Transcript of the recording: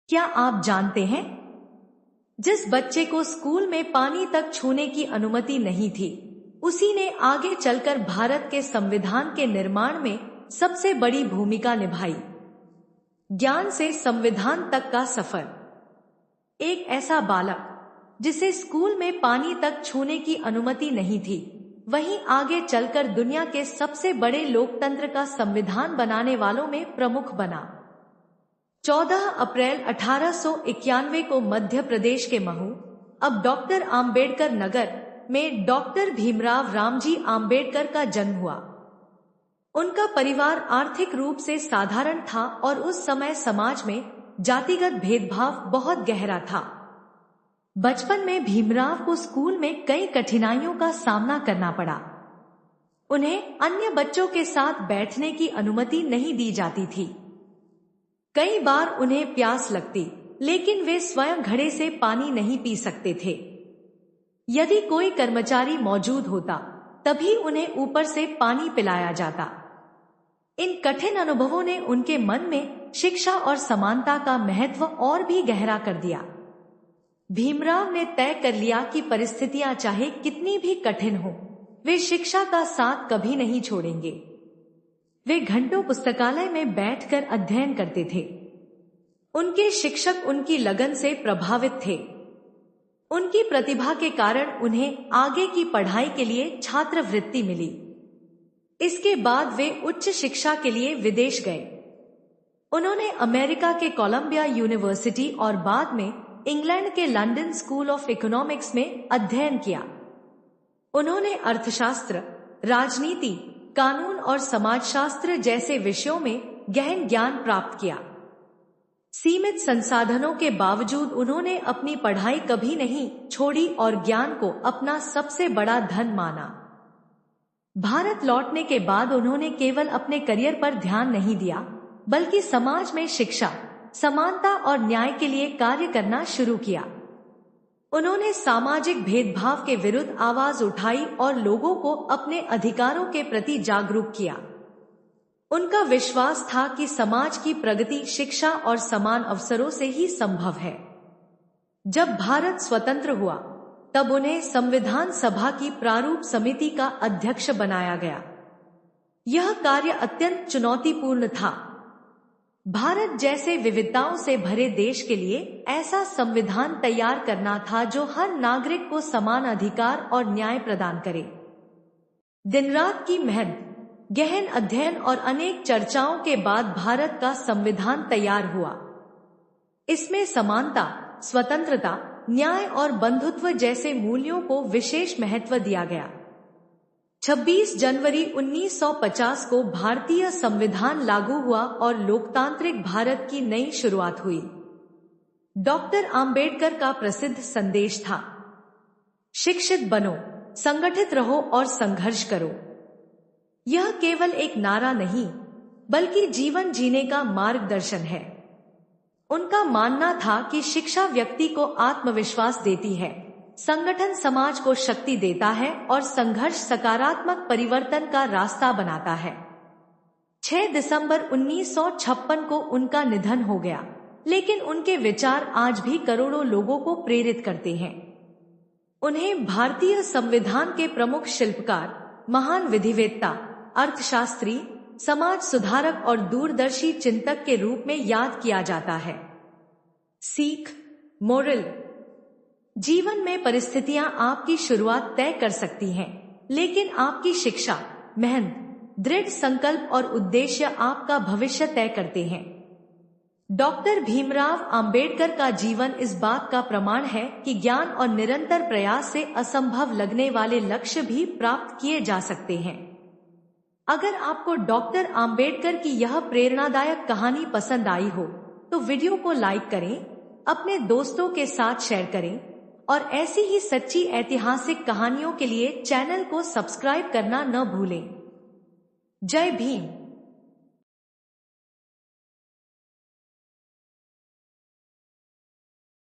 क्या आप जानते हैं, जिस बच्चे को स्कूल में पानी तक छूने की अनुमति नहीं थी, उसी ने आगे चलकर भारत के संविधान के निर्माण में सबसे बड़ी भूमिका निभाई। ज्ञान से संविधान तक का सफर। एक ऐसा बालक जिसे स्कूल में पानी तक छूने की अनुमति नहीं थी, वहीं आगे चलकर दुनिया के सबसे बड़े लोकतंत्र का संविधान बनाने वालों में प्रमुख बना। 14 अप्रैल 1891 को मध्य प्रदेश के महू, अब डॉक्टर आम्बेडकर नगर में डॉक्टर भीमराव रामजी आम्बेडकर का जन्म हुआ। उनका परिवार आर्थिक रूप से साधारण था और उस समय समाज में जातिगत भेदभाव बहुत गहरा था। बचपन में भीमराव को स्कूल में कई कठिनाइयों का सामना करना पड़ा। उन्हें अन्य बच्चों के साथ बैठने की अनुमति नहीं दी जाती थी। कई बार उन्हें प्यास लगती, लेकिन वे स्वयं घड़े से पानी नहीं पी सकते थे। यदि कोई कर्मचारी मौजूद होता, तभी उन्हें ऊपर से पानी पिलाया जाता। इन कठिन अनुभवों ने उनके मन में शिक्षा और समानता का महत्व और भी गहरा कर दिया। भीमराव ने तय कर लिया कि परिस्थितियां चाहे कितनी भी कठिन हो, वे शिक्षा का साथ कभी नहीं छोड़ेंगे। वे घंटों पुस्तकालय में बैठकर अध्ययन करते थे। उनके शिक्षक उनकी लगन से प्रभावित थे। उनकी प्रतिभा के कारण उन्हें आगे की पढ़ाई के लिए छात्रवृत्ति मिली। इसके बाद वे उच्च शिक्षा के लिए विदेश गए। उन्होंने अमेरिका के कोलंबिया यूनिवर्सिटी और बाद में इंग्लैंड के लंदन स्कूल ऑफ इकोनॉमिक्स में अध्ययन किया। उन्होंने अर्थशास्त्र, राजनीति, कानून और समाजशास्त्र जैसे विषयों में गहन ज्ञान प्राप्त किया। सीमित संसाधनों के बावजूद उन्होंने अपनी पढ़ाई कभी नहीं छोड़ी और ज्ञान को अपना सबसे बड़ा धन माना। भारत लौटने के बाद उन्होंने केवल अपने करियर पर ध्यान नहीं दिया, बल्कि समाज में शिक्षा, समानता और न्याय के लिए कार्य करना शुरू किया। उन्होंने सामाजिक भेदभाव के विरुद्ध आवाज उठाई और लोगों को अपने अधिकारों के प्रति जागरूक किया। उनका विश्वास था कि समाज की प्रगति शिक्षा और समान अवसरों से ही संभव है। जब भारत स्वतंत्र हुआ, तब उन्हें संविधान सभा की प्रारूप समिति का अध्यक्ष बनाया गया। यह कार्य अत्यंत चुनौतीपूर्ण था। भारत जैसे विविधताओं से भरे देश के लिए ऐसा संविधान तैयार करना था जो हर नागरिक को समान अधिकार और न्याय प्रदान करे। दिन रात की मेहनत, गहन अध्ययन और अनेक चर्चाओं के बाद भारत का संविधान तैयार हुआ। इसमें समानता, स्वतंत्रता, न्याय और बंधुत्व जैसे मूल्यों को विशेष महत्व दिया गया। 26 जनवरी 1950 को भारतीय संविधान लागू हुआ और लोकतांत्रिक भारत की नई शुरुआत हुई। डॉक्टर आम्बेडकर का प्रसिद्ध संदेश था, शिक्षित बनो, संगठित रहो और संघर्ष करो। यह केवल एक नारा नहीं, बल्कि जीवन जीने का मार्गदर्शन है। उनका मानना था कि शिक्षा व्यक्ति को आत्मविश्वास देती है, संगठन समाज को शक्ति देता है और संघर्ष सकारात्मक परिवर्तन का रास्ता बनाता है। 6 दिसंबर 1956 को उनका निधन हो गया, लेकिन उनके विचार आज भी करोड़ों लोगों को प्रेरित करते हैं। उन्हें भारतीय संविधान के प्रमुख शिल्पकार, महान विधिवेत्ता, अर्थशास्त्री, समाज सुधारक और दूरदर्शी चिंतक के रूप में याद किया जाता है। सीख, मोरल। जीवन में परिस्थितियां आपकी शुरुआत तय कर सकती हैं, लेकिन आपकी शिक्षा, मेहनत, दृढ़ संकल्प और उद्देश्य आपका भविष्य तय करते हैं। डॉक्टर भीमराव आम्बेडकर का जीवन इस बात का प्रमाण है कि ज्ञान और निरंतर प्रयास से असंभव लगने वाले लक्ष्य भी प्राप्त किए जा सकते हैं। अगर आपको डॉक्टर आम्बेडकर की यह प्रेरणादायक कहानी पसंद आई हो, तो वीडियो को लाइक करें, अपने दोस्तों के साथ शेयर करें और ऐसी ही सच्ची ऐतिहासिक कहानियों के लिए चैनल को सब्सक्राइब करना न भूलें। जय भीम।